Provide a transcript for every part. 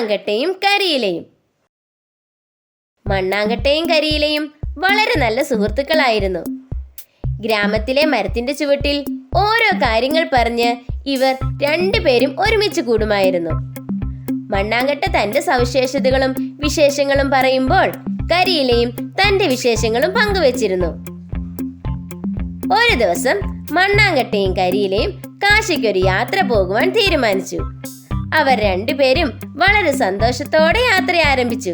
മണ്ണാങ്കട്ടയും കരിയിലയും. മണ്ണാങ്കട്ടയും കരിയിലയും വളരെ നല്ല സുഹൃത്തുക്കളായിരുന്നു. ഗ്രാമത്തിലെ മരത്തിന്റെ ചുവട്ടിൽ ഓരോ കാര്യങ്ങൾ പറഞ്ഞ് ഇവർ രണ്ടുപേരും ഒരുമിച്ച് കൂടുമായിരുന്നു. മണ്ണാങ്കട്ട തന്റെ സവിശേഷതകളും വിശേഷങ്ങളും പറയുമ്പോൾ കരിയിലയും തന്റെ വിശേഷങ്ങളും പങ്കുവച്ചിരുന്നു. ഒരു ദിവസം മണ്ണാങ്കട്ടയും കരിയിലയും കാശിക്കൊരു യാത്ര പോകുവാൻ തീരുമാനിച്ചു. അവർ രണ്ടുപേരും വളരെ സന്തോഷത്തോടെ യാത്ര ആരംഭിച്ചു.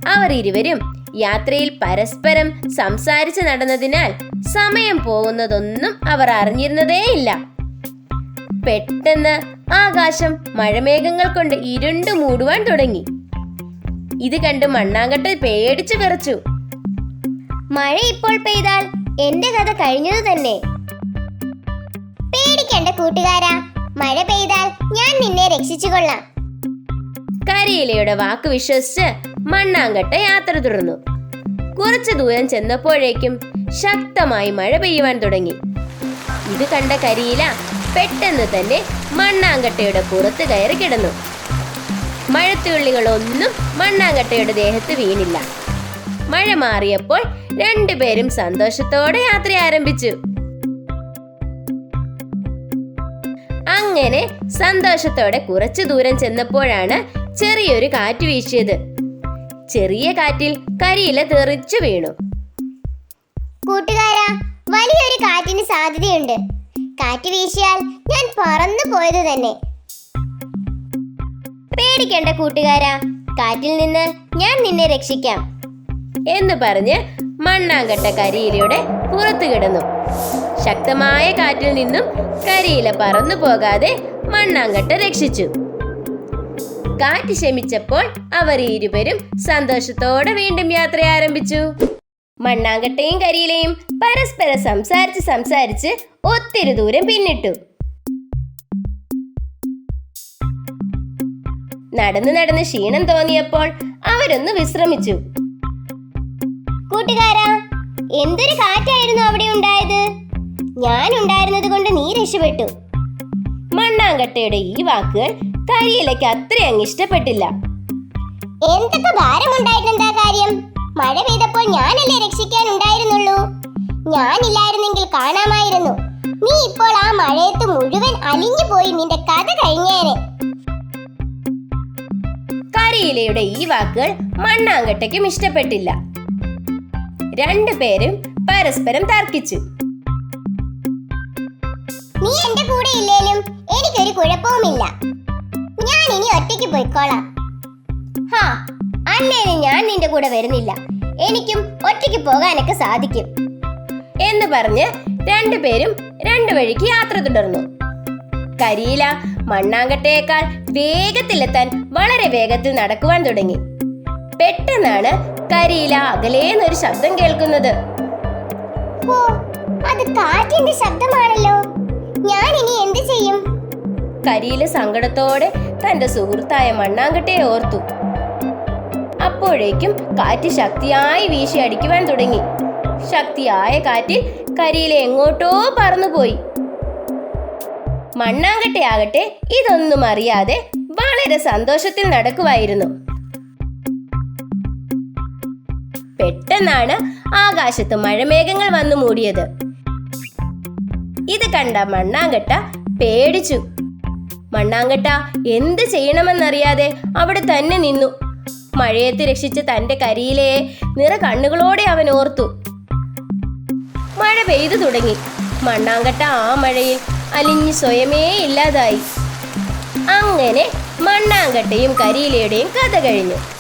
അവർ ഇരുവരും യാത്രയിൽ പരസ്പരം സംസാരിച്ച് നടന്നതിനാൽ സമയം പോകുന്നതൊന്നും അവർ അറിഞ്ഞിരുന്നതേയില്ല. പെട്ടെന്ന് ആകാശം മഴമേഘങ്ങൾ കൊണ്ട് ഇരുണ്ടു മൂടുവാൻ തുടങ്ങി. ഇത് കണ്ട് മണ്ണാങ്കട്ട പേടിച്ചു വിറച്ചു. മഴ ഇപ്പോൾ പെയ്താൽ എന്റെ കഥ കഴിഞ്ഞതു തന്നെ. പേടിക്കണ്ട കൂട്ടുകാരാ, മഴ പെയ്താൽ ഞാൻ നിന്നെ രക്ഷിച്ചു കൊള്ളാം. കരിയിലയുടെ വാക്ക് വിശ്വസിച്ച് മണ്ണാങ്കട്ട യാത്ര തുടർന്നു. കുറച്ചു ദൂരം ചെന്നപ്പോഴേക്കും ശക്തമായി മഴ പെയ്യുവാൻ തുടങ്ങി. ഇത് കണ്ട കരിയില പെട്ടെന്ന് തന്നെ മണ്ണാങ്കട്ടയുടെ പുറത്ത് കയറി കിടന്നു. മഴത്തുള്ളികളൊന്നും മണ്ണാങ്കട്ടയുടെ ദേഹത്ത് വീണില്ല. മഴ മാറിയപ്പോൾ രണ്ടുപേരും സന്തോഷത്തോടെ യാത്ര ആരംഭിച്ചു. അങ്ങനെ സന്തോഷത്തോടെ കുറച്ചു ദൂരം ചെന്നപ്പോഴാണ് ചെറിയൊരു കാറ്റ് വീശിയത്. ചെറിയ കാറ്റിൽ കരിയില തെറിച്ചു വീണു. കൂട്ടുകാരാ, വലിയൊരു കാറ്റിന് സാധ്യതയുണ്ട്. കാറ്റ് വീശിയാൽ ഞാൻ പറന്നു പോയത് തന്നെ. പേടിക്കണ്ട കൂട്ടുകാരാ, കാറ്റിൽ നിന്ന് ഞാൻ നിന്നെ രക്ഷിക്കാം എന്ന് പറഞ്ഞ് മണ്ണാങ്കട്ട കരിയിലയുടെ പുറത്തു കിടന്നു. ശക്തമായ കാറ്റിൽ നിന്നും കരിയില പറന്നു പോകാതെ മണ്ണാങ്കട്ട രക്ഷിച്ചു. കാറ്റ് ശമിച്ചപ്പോൾ അവർ ഇരുവരും സന്തോഷത്തോടെ വീണ്ടും യാത്ര ആരംഭിച്ചു. മണ്ണാങ്കട്ടയും കരിയിലയും പരസ്പരം സംസാരിച്ച് ഒത്തിരി ദൂരം പിന്നിട്ടു. നടന്ന് ക്ഷീണം തോന്നിയപ്പോൾ അവരൊന്ന് വിശ്രമിച്ചു. കൂട്ടുകാരാ, എന്തൊരു കാറ്റായിരുന്നു അവിടെ ഉണ്ടായത്. ഞാൻ ഉണ്ടായിരുന്നത് കൊണ്ട് നീ രക്ഷപ്പെട്ടു. മണ്ണാങ്കട്ടയുടെ ഈ വാക്കുകൾ കരിയിലയ്ക്ക് അത്രയങ്ങ് ഇഷ്ടപ്പെട്ടില്ല. എന്തൊക്കെ ഭാരമുണ്ടായിട്ടെന്താ കാര്യം? മഴ പെയ്തപ്പോൾ ഞാനല്ലേ രക്ഷിക്കാൻ ഉണ്ടായിരുന്നുള്ളൂ. ഞാനില്ലായിരുന്നെങ്കിൽ കാണാമായിരുന്നു. നീ ഇപ്പോൾ ആ മഴയത്ത് മുഴുവൻ അലിഞ്ഞു പോയി നിന്റെ കഥ കഴിഞ്ഞേനെ. കരിയിലയുടെ ഈ വാക്കുകൾ മണ്ണാങ്കട്ടയ്ക്കും ഇഷ്ടപ്പെട്ടില്ല. രണ്ടുപേരും പരസ്പരം തർക്കിച്ചു. നീ എന്റെ കൂടെ ഇല്ലേലും എനിക്കൊരു കുഴപ്പവുമില്ല. ഞാൻ ഇനി ഒറ്റയ്ക്ക് പോയിക്കോളാം. അല്ലേലും ഞാൻ നിന്റെ കൂടെ വരുന്നില്ല. എനിക്കും ഒറ്റയ്ക്ക് പോകാനൊക്കെ സാധിക്കും എന്ന് പറഞ്ഞ് രണ്ടുപേരും രണ്ടു വഴിക്ക് യാത്ര തുടർന്നു. കരിയില മണ്ണാങ്കട്ടയേക്കാൾ വേഗത്തിലെത്താൻ വളരെ വേഗത്തിൽ നടക്കുവാൻ തുടങ്ങി. പെട്ടെന്നാണ് കരിയില അകലേന്നൊരു ശബ്ദം കേൾക്കുന്നത്. ഓ, അത് കാറ്റിന്റെ ശബ്ദമാണല്ലോ. ഞാൻ ഇനി എന്ത് ചെയ്യും? കരിയില സങ്കടത്തോടെ തന്റെ സുഹൃത്തായ മണ്ണാങ്കട്ടയെ ഓർത്തു. അപ്പോഴേക്കും കാറ്റ് ശക്തിയായി വീശി അടിക്കുവാൻ തുടങ്ങി. ശക്തിയായ കാറ്റിൽ കരിയില എങ്ങോട്ടോ പറന്നുപോയി. മണ്ണാങ്കട്ടയാകട്ടെ ഇതൊന്നും അറിയാതെ വളരെ സന്തോഷത്തിൽ നടക്കുവായിരുന്നു. പെട്ടെന്നാണ് ആകാശത്ത് മഴമേഘങ്ങൾ വന്നു മൂടിയത്. ഇത് കണ്ട മണ്ണാങ്കട്ട പേടിച്ചു. മണ്ണാങ്കട്ട എന്ത് ചെയ്യണമെന്നറിയാതെ അവിടെ തന്നെ നിന്നു. മഴയത്ത് രക്ഷിച്ച തന്റെ കരിയിലയെ നിറ കണ്ണുകളോടെ അവൻ ഓർത്തു. മഴ പെയ്തു തുടങ്ങി. മണ്ണാങ്കട്ട ആ മഴയിൽ അലിഞ്ഞ് സ്വയമേ ഇല്ലാതായി. അങ്ങനെ മണ്ണാങ്കട്ടയും കരിയിലയുടെയും കഥ കഴിഞ്ഞു.